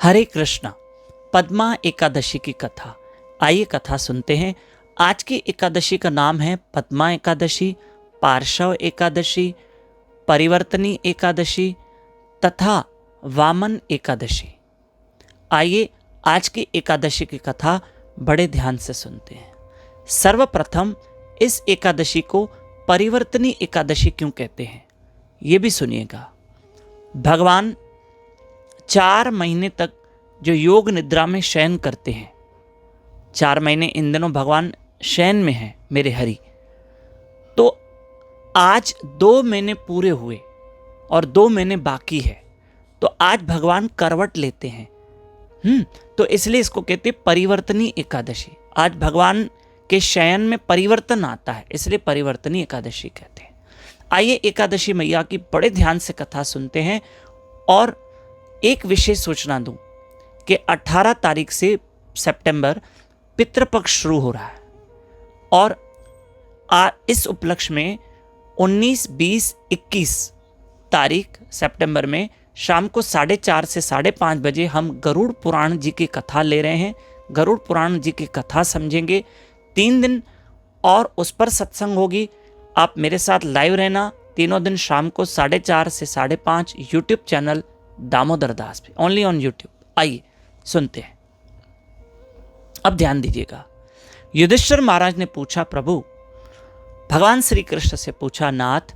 हरे कृष्णा। पद्मा एकादशी की कथा। आइए कथा सुनते हैं। आज की एकादशी का नाम है पद्मा एकादशी, पार्श्व एकादशी, परिवर्तनी एकादशी तथा वामन एकादशी। आइए आज की एकादशी की कथा बड़े ध्यान से सुनते हैं। सर्वप्रथम इस एकादशी को परिवर्तनी एकादशी क्यों कहते हैं, ये भी सुनिएगा। भगवान 4 महीने तक जो योग निद्रा में शयन करते हैं, 4 महीने इन दिनों भगवान शयन में हैं मेरे हरि। तो आज 2 महीने पूरे हुए और 2 महीने बाकी है, तो आज भगवान करवट लेते हैं। तो इसलिए इसको कहते हैं परिवर्तनी एकादशी। आज भगवान के शयन में परिवर्तन आता है, इसलिए परिवर्तनी एकादशी कहते हैं। आइए एकादशी मैया की बड़े ध्यान से कथा सुनते हैं। और एक विशेष सूचना दूं कि 18 तारीख से सितंबर पितृपक्ष शुरू हो रहा है और इस उपलक्ष्य में 19, 20, 21 तारीख सितंबर में शाम को 4:30 से 5:30 बजे हम गरुड़ पुराण जी की कथा ले रहे हैं। गरुड़ पुराण जी की कथा समझेंगे 3 दिन और उस पर सत्संग होगी। आप मेरे साथ लाइव रहना तीनों दिन शाम को 4:30 से 5:30 यूट्यूब चैनल दामोदर दास पे, ओनली ऑन यूट्यूब। आइए सुनते हैं। अब ध्यान दीजिएगा। युधिष्ठिर महाराज ने पूछा, प्रभु भगवान श्री कृष्ण से पूछा, नाथ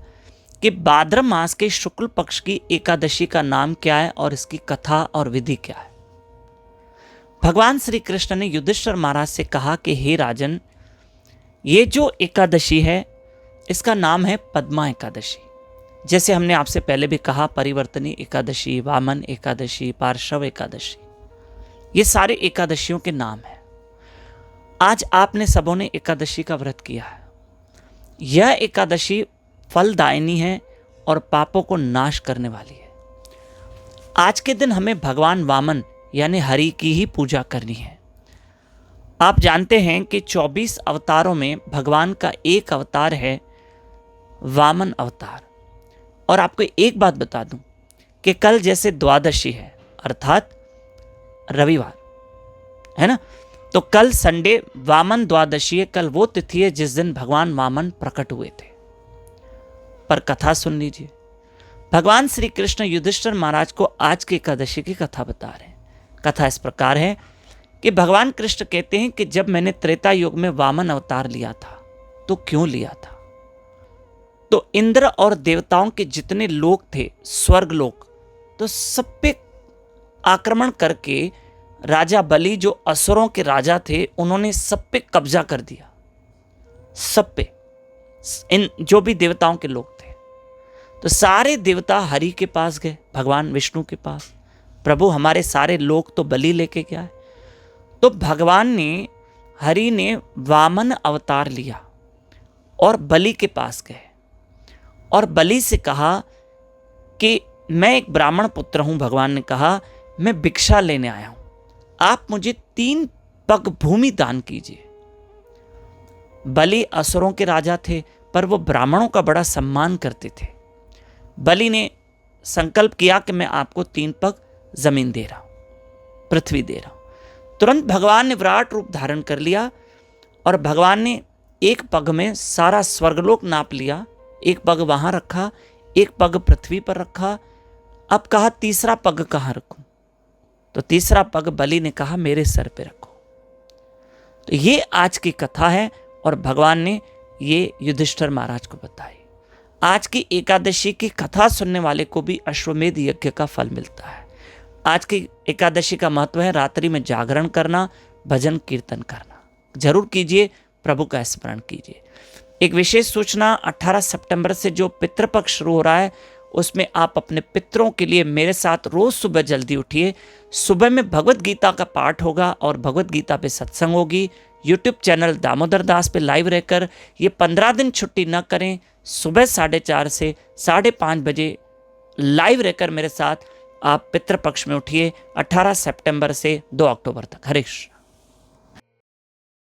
कि भाद्र मास के शुक्ल पक्ष की एकादशी का नाम क्या है और इसकी कथा और विधि क्या है। भगवान श्री कृष्ण ने युधिष्ठिर महाराज से कहा कि हे राजन, ये जो एकादशी है इसका नाम है पद्मा एकादशी। जैसे हमने आपसे पहले भी कहा, परिवर्तनी एकादशी, वामन एकादशी, पार्श्व एकादशी, ये सारे एकादशियों के नाम हैं। आज आपने सबों ने एकादशी का व्रत किया है। यह एकादशी फलदायिनी है और पापों को नाश करने वाली है। आज के दिन हमें भगवान वामन यानी हरि की ही पूजा करनी है। आप जानते हैं कि 24 अवतारों में भगवान का एक अवतार है वामन अवतार। और आपको एक बात बता दूं कि कल जैसे द्वादशी है अर्थात रविवार है ना, तो कल संडे वामन द्वादशी है। कल वो तिथि है जिस दिन भगवान वामन प्रकट हुए थे। पर कथा सुन लीजिए। भगवान श्री कृष्ण युधिष्ठिर महाराज को आज की एकादशी की कथा बता रहे हैं। कथा इस प्रकार है कि भगवान कृष्ण कहते हैं कि जब मैंने त्रेता युग में वामन अवतार लिया था, तो क्यों लिया था? तो इंद्र और देवताओं के जितने लोक थे, स्वर्ग लोक, तो सब पे आक्रमण करके राजा बलि जो असुरों के राजा थे, उन्होंने सब पे कब्जा कर दिया। सब पे, इन जो भी देवताओं के लोग थे, तो सारे देवता हरि के पास गए, भगवान विष्णु के पास। प्रभु हमारे सारे लोग तो बलि लेके गया है। तो भगवान ने, हरि ने वामन अवतार लिया और बलि के पास गए और बलि से कहा कि मैं एक ब्राह्मण पुत्र हूं। भगवान ने कहा, मैं भिक्षा लेने आया हूं, आप मुझे 3 पग भूमि दान कीजिए। बलि असुरों के राजा थे, पर वो ब्राह्मणों का बड़ा सम्मान करते थे। बलि ने संकल्प किया कि मैं आपको 3 पग जमीन दे रहा हूं, पृथ्वी दे रहा हूं। तुरंत भगवान ने विराट रूप धारण कर लिया और भगवान ने एक पग में सारा स्वर्गलोक नाप लिया। एक पग वहां रखा, एक पग पृथ्वी पर रखा। अब कहा तीसरा पग कहां रखूं? तो तीसरा पग बलि ने कहा मेरे सर पे रखो। तो ये आज की कथा है और भगवान ने ये युधिष्ठिर महाराज को बताई। आज की एकादशी की कथा सुनने वाले को भी अश्वमेध यज्ञ का फल मिलता है। आज की एकादशी का महत्व है रात्रि में जागरण करना, भजन कीर्तन करना। जरूर कीजिए, प्रभु का स्मरण कीजिए। एक विशेष सूचना, 18 सितंबर से जो पितृपक्ष शुरू हो रहा है, उसमें आप अपने पितरों के लिए मेरे साथ रोज सुबह जल्दी उठिए। सुबह में भगवत गीता का पाठ होगा और भगवत गीता पे सत्संग होगी। यूट्यूब चैनल दामोदर दास पे लाइव रहकर ये 15 दिन छुट्टी न करें। सुबह 4:30 से 5:30 बजे लाइव रहकर मेरे साथ आप पितृपक्ष में उठिए। 18 सितंबर से 2 अक्टूबर तक। हरे कृष्ण।